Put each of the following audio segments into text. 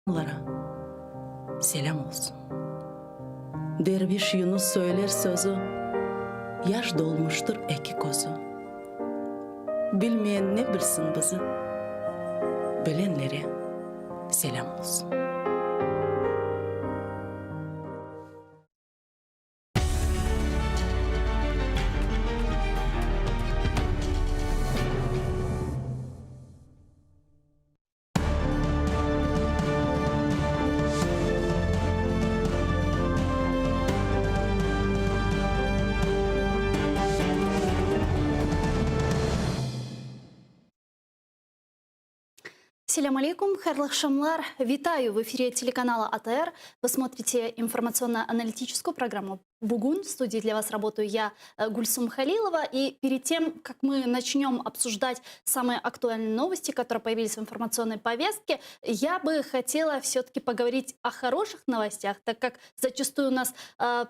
Lara, selam olsun. Derviş Yunus söyler sözü, yaş dolmuştur iki kozu. Bilmeyen ne bilsin bizi, bilenlere selam olsun. Салям алейкум, хайрлых шамлар. Витаю в эфире телеканала АТР. Вы смотрите информационно-аналитическую программу «Бугун». В студии для вас работаю я, Гульсум Халилова. И перед тем, как мы начнем обсуждать самые актуальные новости, которые появились в информационной повестке, я бы хотела все-таки поговорить о хороших новостях, так как зачастую у нас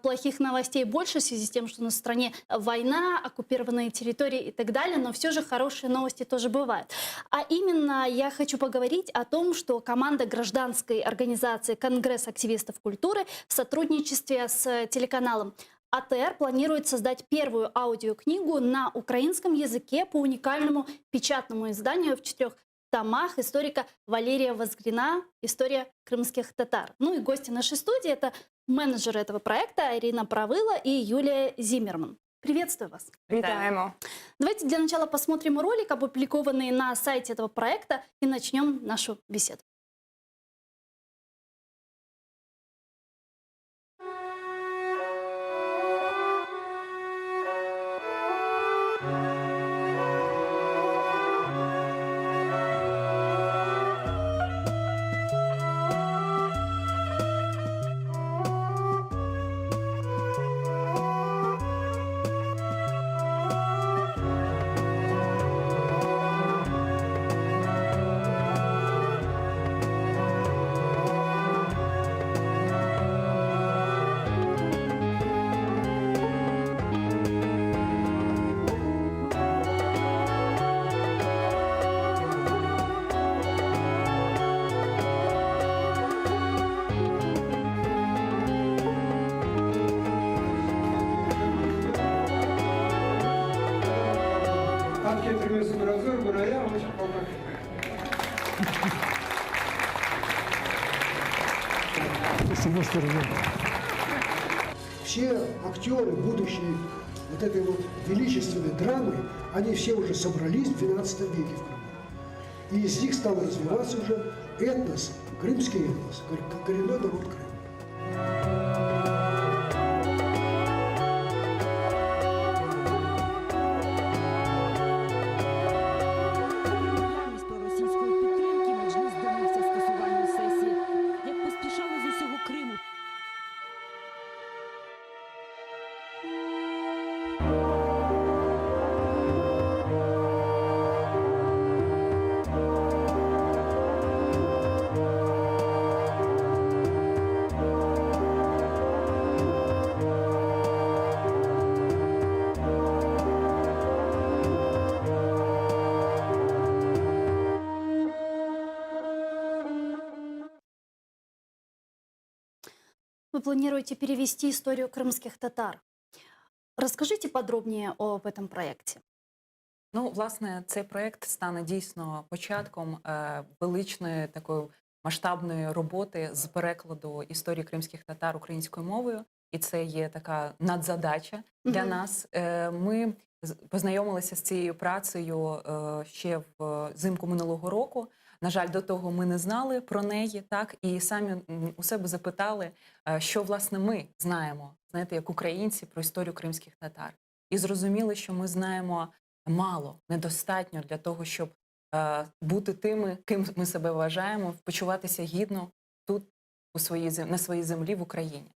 плохих новостей больше в связи с тем, что у нас в стране война, оккупированные территории и так далее, но все же хорошие новости тоже бывают. А именно я хочу поговорить о том, что команда гражданской организации «Конгресс активистов культуры» в сотрудничестве с телеканалом АТР планирует создать первую аудиокнигу на украинском языке по уникальному печатному изданию в 4 томах историка Валерия Возгрина «История крымских татар». Ну и гости нашей студии — это менеджеры этого проекта Ирина Правыла и Юлия Зиммерман. Приветствую вас. Вітаємо. Давайте для начала посмотрим ролик, опубликованный на сайте этого проекта, и начнем нашу беседу. Getirmesi biraz zor buraya ama çok kolay. Все актеры будущей вот этой вот величественной драмы, они все уже собрались в XII веке в Крыму. И из них стал развиваться уже этнос, крымский этнос, коренной народ Крыма. Російської підтримки Меджліс домігся скасування сесії. Як поспішали з усього Криму. Вы планируете перевести историю крымских татар. Расскажите подробнее об этом проекте. Ну, власне, цей проєкт стане дійсно початком величної такої масштабної роботи з перекладу історії кримських татар українською мовою. І це є така надзадача для нас. Ми познайомилися з цією працею ще взимку минулого року. На жаль, до того ми не знали про неї, так, і самі у себе запитали, що, власне, ми знаємо, знаєте, як українці, про історію кримських татар. І зрозуміли, що ми знаємо мало, недостатньо для того, щоб бути тими, ким ми себе вважаємо, почуватися гідно тут, на своїй землі в Україні.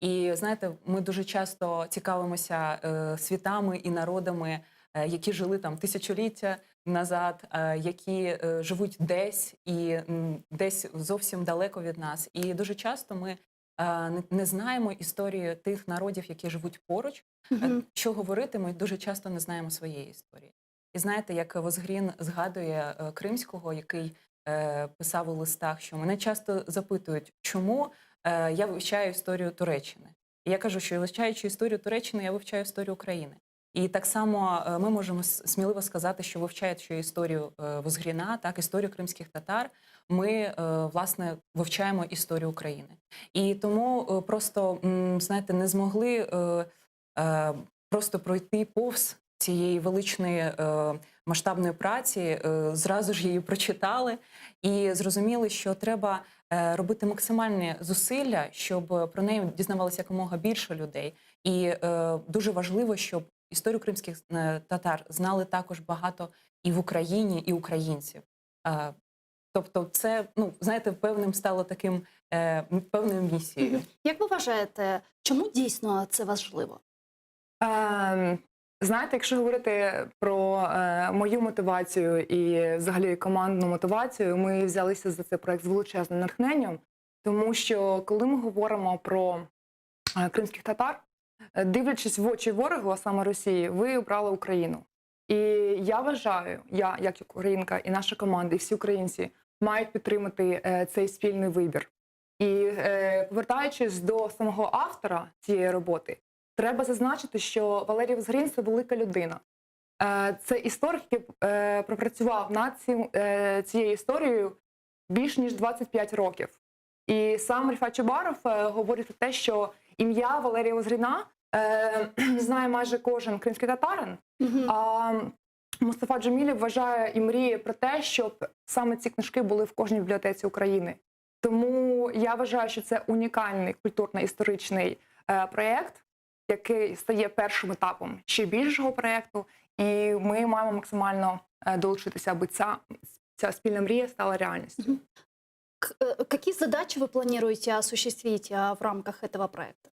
І, знаєте, ми дуже часто цікавимося світами і народами, які жили там тисячоліття назад, які живуть десь і десь зовсім далеко від нас. І дуже часто ми не знаємо історію тих народів, які живуть поруч. Що говорити, ми дуже часто не знаємо своєї історії. І знаєте, як Возгрін згадує Кримського, який писав у листах, що мене часто запитують, чому я вивчаю історію Туреччини. І я кажу, що вивчаючи історію Туреччини, я вивчаю історію України. І так само ми можемо сміливо сказати, що вивчаючи історію Возгріна, так, історію кримських татар, ми, власне, вивчаємо історію України. І тому просто, знаєте, не змогли просто пройти повз цієї величної масштабної праці, зразу ж її прочитали і зрозуміли, що треба робити максимальні зусилля, щоб про неї дізнавалося якомога більше людей. І дуже важливо, щоб історію кримських татар знали також багато і в Україні, і українців. Тобто це, ну, знаєте, певним стало таким, певною місією. Як ви вважаєте, чому дійсно це важливо? Знаєте, якщо говорити про мою мотивацію і взагалі командну мотивацію, ми взялися за цей проект з величезним натхненням, тому що коли ми говоримо про кримських татар, дивлячись в очі ворогу, а саме Росії, ви обрали Україну. І я вважаю, я як українка і наша команда, і всі українці мають підтримати цей спільний вибір. І повертаючись до самого автора цієї роботи, треба зазначити, що Валерій Возгрін – це велика людина. Це історик, який пропрацював над цією історією більш ніж 25 років. І сам Ріфат Чубаров говорить про те, що ім'я Валерія Возгріна знає майже кожен кримський татарин, а Мустафа Джемілєв вважає і мріє про те, щоб саме ці книжки були в кожній бібліотеці України. Тому я вважаю, що це унікальний культурно-історичний проєкт, який стає першим етапом ще більшого проєкту, і ми маємо максимально долучитися, аби ця спільна мрія стала реальністю. Какие задачи вы планируете осуществить в рамках этого проекта?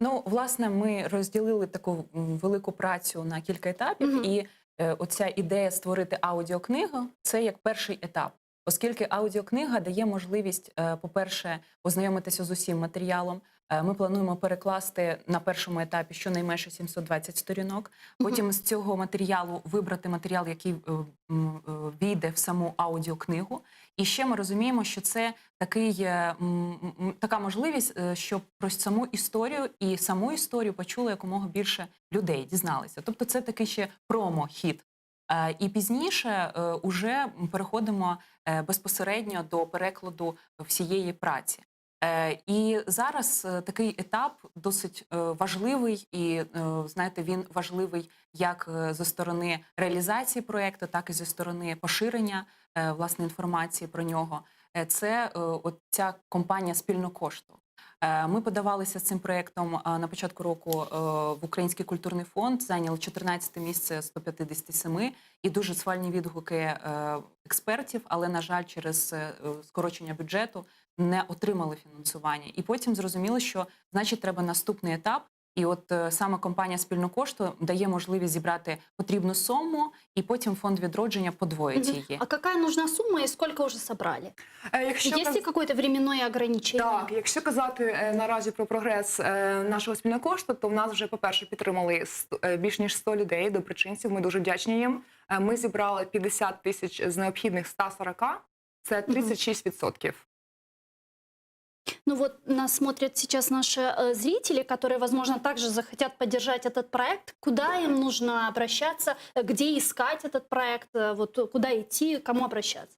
Ну, власне, ми розділили таку велику працю на кілька етапів, і оця ідея створити аудіокнигу – це як перший етап. Оскільки аудіокнига дає можливість, по-перше, ознайомитися з усім матеріалом. Ми плануємо перекласти на першому етапі щонайменше 720 сторінок. Потім з цього матеріалу вибрати матеріал, який війде в саму аудіокнигу. І ще ми розуміємо, що це така можливість, щоб про саму історію і саму історію почуло якомога більше людей, дізналися. Тобто це такий ще промо-хід. І пізніше уже переходимо безпосередньо до перекладу всієї праці. І зараз такий етап досить важливий, і, знаєте, він важливий як зі сторони реалізації проєкту, так і зі сторони поширення, власне, інформації про нього. Це ця компанія «Спільнокошту». Ми подавалися з цим проєктом на початку року в Український культурний фонд, зайняли 14 місце з 157, і дуже схвальні відгуки експертів, але, на жаль, через скорочення бюджету не отримали фінансування. І потім зрозуміли, що, значить, треба наступний етап. І от саме компанія «Спільнокошту» дає можливість зібрати потрібну суму, і потім фонд відродження подвоїть її. А какая нужна сумма и сколько уже собрали? Есть ли какое-то временное ограничение? Так, якщо казати наразі про прогрес нашого «Спільнокошту», то в нас вже, по-перше, підтримали більш ніж 100 людей, доброчинців, ми дуже вдячні їм. Ми зібрали 50 тисяч з необхідних 140, це 36%. Ну вот нас смотрят сейчас наши зрители, которые, возможно, также захотят поддержать этот проект. Куда им нужно обращаться, где искать этот проект, вот куда идти, кому обращаться?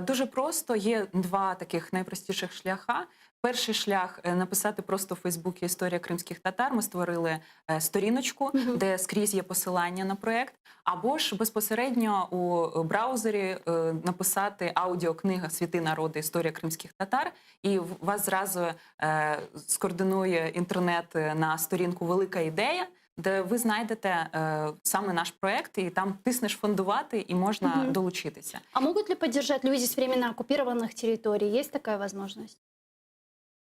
Дуже просто, є два таких найпростіших шляха. Перший шлях – написати просто в Фейсбуці «Історія кримських татар». Ми створили сторіночку, де скрізь є посилання на проєкт. Або ж безпосередньо у браузері написати аудіокнига «Світи народи. Історія кримських татар». І вас зразу скоординує інтернет на сторінку «Велика ідея», де ви знайдете саме наш проєкт, і там тиснеш «Фондувати» і можна долучитися. А могут ли поддержать люди с временно оккупированных территорий? Есть такая возможность?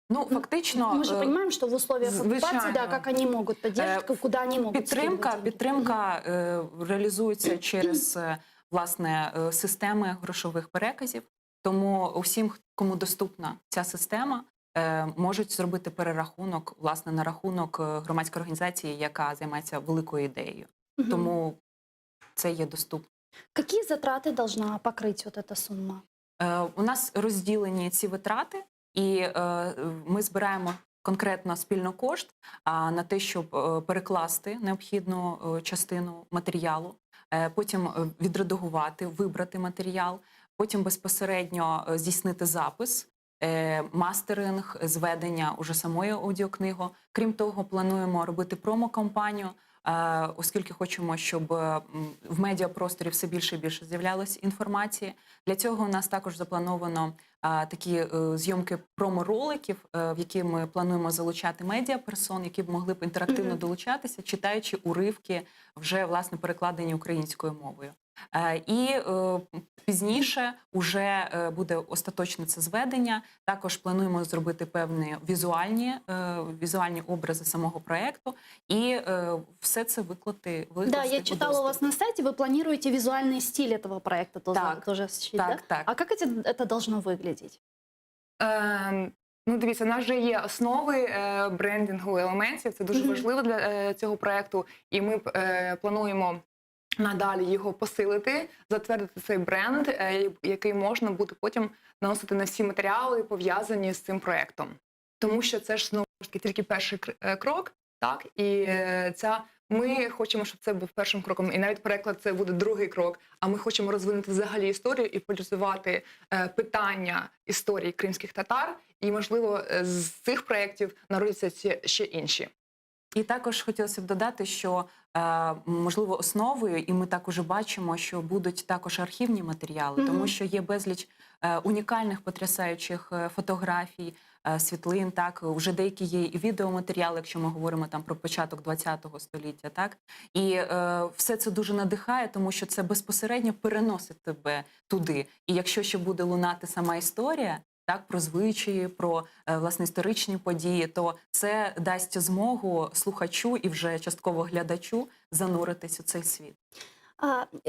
Ну, фактично... Мы же понимаем, что в условиях оккупации, да, как они могут поддерживать, куда они могут Підтримка реалізується через, власне, системи грошових переказів. Тому усім, кому доступна ця система, можуть зробити перерахунок, власне, на рахунок громадської організації, яка займається великою ідеєю. Тому це є доступно. Какие затраты должна покрыть вот эта сумма? У нас розділені ці витрати, і ми збираємо конкретно спільно кошт на те, щоб перекласти необхідну частину матеріалу, потім відредагувати, вибрати матеріал, потім безпосередньо здійснити запис, мастеринг, зведення уже самої аудіокниги. Крім того, плануємо робити промо-кампанію, оскільки хочемо, щоб в медіапросторі все більше і більше з'являлось інформації. Для цього у нас також заплановано такі зйомки промо-роликів, в які ми плануємо залучати медіаперсон, які б могли б інтерактивно долучатися, читаючи уривки, вже, власне, перекладені українською мовою. І пізніше вже буде остаточне це зведення. Також плануємо зробити певні візуальні образи самого проєкту і все це викласти. Да, я читала у вас на сайте, вы планируете визуальный стиль этого проекта Так, тоже осуществить, так, да? так. А как это должно выглядеть? Ну, дивіться, у нас вже є основи брендингу елементів. Це дуже важливо для цього проєкту. І ми плануємо надалі його посилити, затвердити цей бренд, який можна буде потім наносити на всі матеріали, пов'язані з цим проєктом. Тому що це ж, знову ж таки, тільки перший крок, так? І ми хочемо, щоб це був першим кроком, і навіть переклад це буде другий крок. А ми хочемо розвинути взагалі історію і поляризувати питання історії кримських татар. І, можливо, з цих проєктів народяться ще інші. І також хотілося б додати, що, можливо, основою, і ми так уже бачимо, що будуть також архівні матеріали, тому що є безліч унікальних, потрясаючих фотографій, світлин, так, вже деякі є і відеоматеріали, якщо ми говоримо там про початок ХХ століття, так, і все це дуже надихає, тому що це безпосередньо переносить тебе туди. І якщо ще буде лунати сама історія, так, про звичаї, про, власне, історичні події, то це дасть змогу слухачу і вже частково глядачу зануритись у цей світ.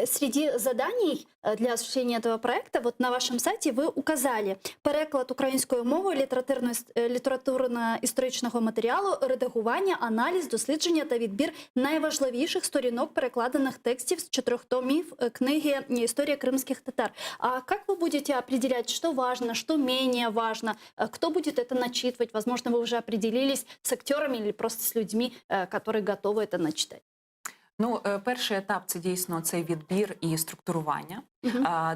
Среди заданий для осуществления этого проекта вот на вашем сайте вы указали переклад українською мовою літературно-історичного матеріалу, редагування, аналіз, дослідження та відбір найважливіших сторінок перекладених текстів з 4 томів книги «История крымских татар». А как вы будете определять, что важно, что менее важно? Кто будет это начитывать? Возможно, вы уже определились с актерами или просто с людьми, которые готовы это начитать? Ну, перший етап – це дійсно цей відбір і структурування.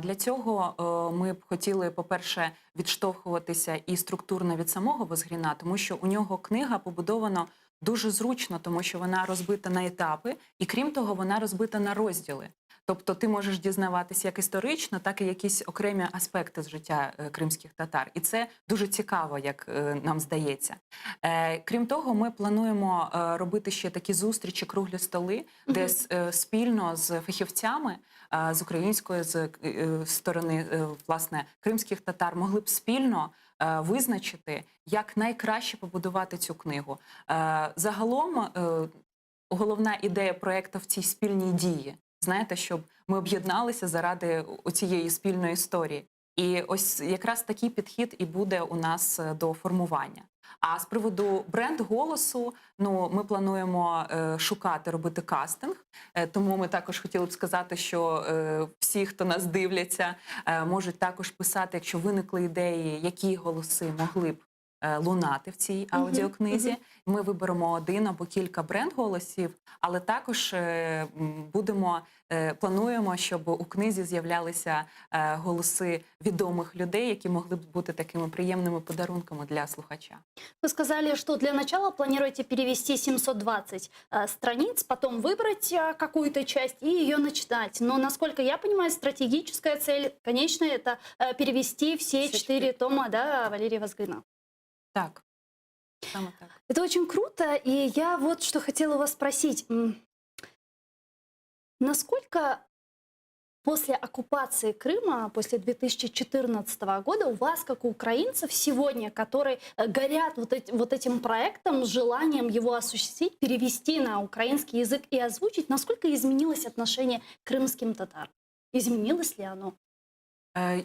Для цього ми б хотіли, по-перше, відштовхуватися і структурно від самого Возгріна, тому що у нього книга побудована дуже зручно, тому що вона розбита на етапи, і крім того, вона розбита на розділи. Тобто ти можеш дізнаватися як історично, так і якісь окремі аспекти з життя кримських татар. І це дуже цікаво, як нам здається. Крім того, ми плануємо робити ще такі зустрічі, круглі столи, де спільно з фахівцями з української з сторони, власне, кримських татар могли б спільно визначити, як найкраще побудувати цю книгу. Загалом, головна ідея проєкту в цій спільній дії. Знаєте, щоб ми об'єдналися заради цієї спільної історії. І ось якраз такий підхід і буде у нас до формування. А з приводу бренд-голосу, ну, ми плануємо шукати, робити кастинг. Тому ми також хотіли б сказати, що всі, хто нас дивляться, можуть також писати, якщо виникли ідеї, які голоси могли б лунати в цій аудіокнизі. Ми виберемо один або кілька бренд-голосів, але також плануємо, щоб у книзі з'являлися голоси відомих людей, які могли б бути такими приємними подарунками для слухача. Вы сказали, что для начала планируете перевести 720 страниц, потом выбрать какую-то часть и ее начитать. Но, насколько я понимаю, стратегическая цель, конечная, это перевести все 4 тома, да, Валерия Возгрина. Так, саме так. Это очень круто, и я вот что хотела у вас спросить. Насколько после оккупации Крыма, после 2014 года, у вас, как у украинцев сегодня, которые горят вот этим проектом, желанием его осуществить, перевести на украинский язык и озвучить, насколько изменилось отношение к крымским татарам? Изменилось ли оно?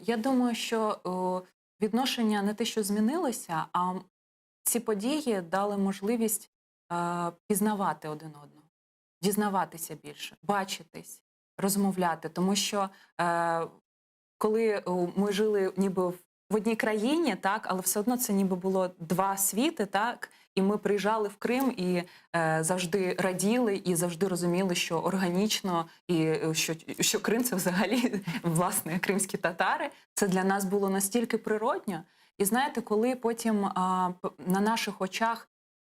Я думаю, що відношення не те, що змінилося, а ці події дали можливість пізнавати один одного, дізнаватися більше, бачитись, розмовляти. Тому що коли ми жили ніби в одній країні, так, але все одно це ніби було два світи, так, і ми приїжджали в Крим і завжди раділи, і завжди розуміли, що органічно, і що Крим – це взагалі, власне, кримські татари. Це для нас було настільки природньо. І знаєте, коли потім на наших очах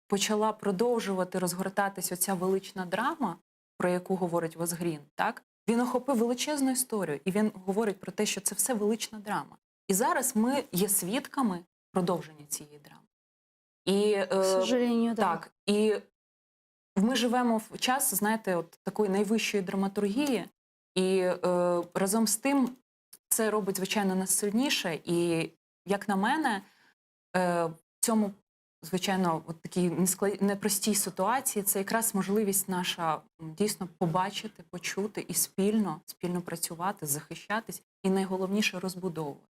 почала продовжувати розгортатися оця велична драма, про яку говорить Возгрін, так, він охопив величезну історію, і він говорить про те, що це все велична драма. І зараз ми є свідками продовження цієї драми. І, К сожалению, да. так, і ми живемо в час, знаєте, от такої найвищої драматургії, і разом з тим це робить, звичайно, нас сильніше. І, як на мене, в цьому, звичайно, от такій непростій ситуації це якраз можливість наша дійсно побачити, почути і спільно працювати, захищатись, і найголовніше розбудовувати.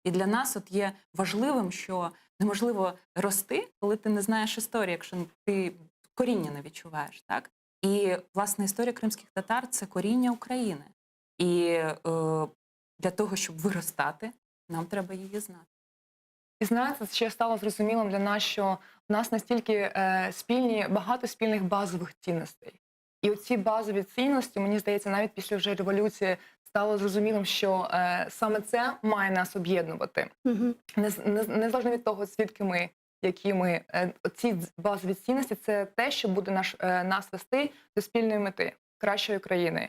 І для нас от є важливим, що неможливо рости, коли ти не знаєш історії, якщо ти коріння не відчуваєш, так? І, власне, історія кримських татар – це коріння України. І для того, щоб виростати, нам треба її знати. І знаєте, ще стало зрозумілим для нас, що в нас настільки багато спільних базових цінностей. І оці базові цінності, мені здається, навіть після вже революції стало зрозумілим, що саме це має нас об'єднувати. Мгм. Незалежно від того, звідки ми, які ми. Ці базові цінності – це те, що буде нас вести до спільної мети, кращої країни.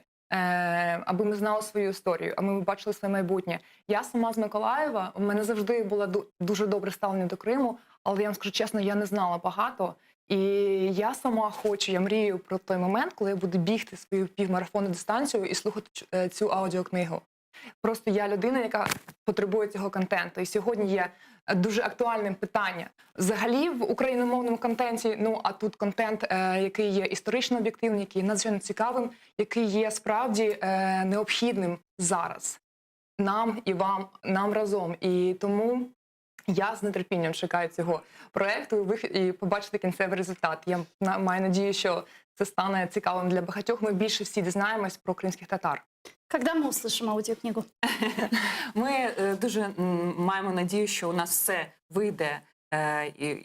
Аби ми знали свою історію, аби ми бачили своє майбутнє. Я сама з Миколаєва, у мене завжди було дуже добре ставлення до Криму, але я вам скажу чесно, я не знала багато. І я сама хочу, я мрію про той момент, коли я буду бігти свою півмарафонну дистанцію і слухати цю аудіокнигу. Просто я людина, яка потребує цього контенту. І сьогодні є дуже актуальним питання. Взагалі в україномовному контенті, ну а тут контент, який є історично об'єктивний, який є надзвичайно цікавим, який є справді необхідним зараз. Нам і вам, нам разом. І тому я з нетерпінням чекаю цього проєкту і побачити кінцевий результат. Я маю надію, що це стане цікавим для багатьох. Ми більше всі дізнаємось про кримських татар. Когда мы услышим аудиокнигу? Ми дуже маємо надію, що у нас все вийде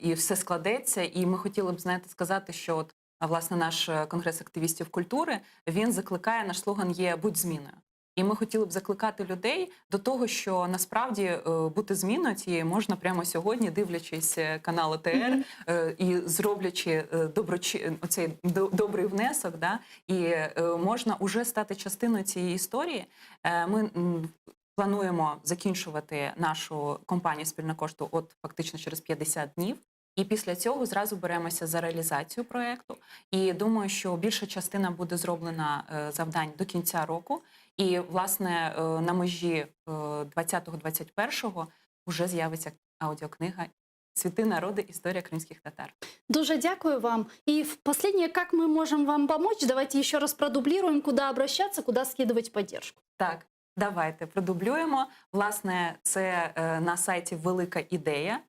і все складеться. І ми хотіли б, знаєте, сказати, що от, власне, наш Конгрес активістів культури, він закликає, наш слоган є «Будь зміною». І ми хотіли б закликати людей до того, що насправді бути зміною цією можна прямо сьогодні, дивлячись канал АТР і зроблячи оцей добрий внесок, да? І можна уже стати частиною цієї історії. Ми плануємо закінчувати нашу кампанію «Спільна кошту» от фактично через 50 днів. І після цього зразу беремося за реалізацію проєкту. І думаю, що більша частина буде зроблена завдань до кінця року. І, власне, на межі 20-21-го вже з'явиться аудіокнига «Цвіти народи. Історія кримських татар». Дуже дякую вам. И в последнее, как мы можем вам помочь? Давайте еще раз продублируем, куда обращаться, куда скидывать поддержку. Так, давайте продублюємо. Власне, це на сайті «Велика ідея».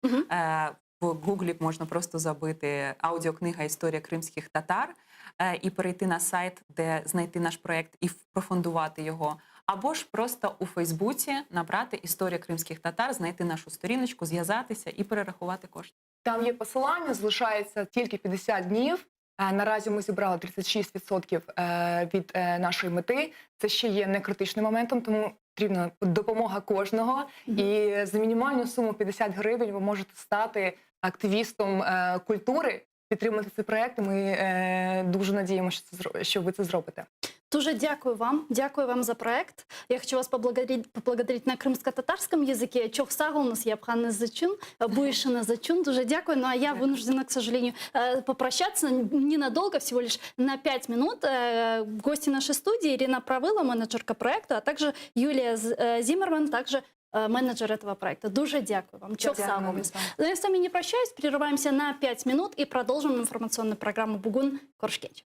В Гуглі можна просто забити «Аудіокнига. Історія кримських татар» і перейти на сайт, де знайти наш проєкт і профондувати його. Або ж просто у Фейсбуці набрати «Історія кримських татар», знайти нашу сторіночку, зв'язатися і перерахувати кошти. Там є посилання, залишається тільки 50 днів. Наразі ми зібрали 36% від нашої мети. Це ще є не критичним моментом, тому потрібна допомога кожного. І за мінімальну суму 50 гривень ви можете стати активістом культури, підтримати цей проєкт. Ми дуже надіємося, що ви це зробите. Дуже дякую вам за проект. Я хочу вас поблагодарить на крымско-татарском языке. Чох сагылныз, япханы зачун, буйшины зачун. Дуже дякую. Ну а я вынуждена, к сожалению, попрощаться ненадолго, всего лишь на 5 минут. Гости нашей студии Ирина Правила, менеджерка проекта, а также Юлия Зиммерман, также менеджер этого проекта. Дуже дякую вам. Чох сагылныз. Но я с вами не прощаюсь, прерываемся на 5 минут и продолжим информационную программу «Бугун Коршкенч».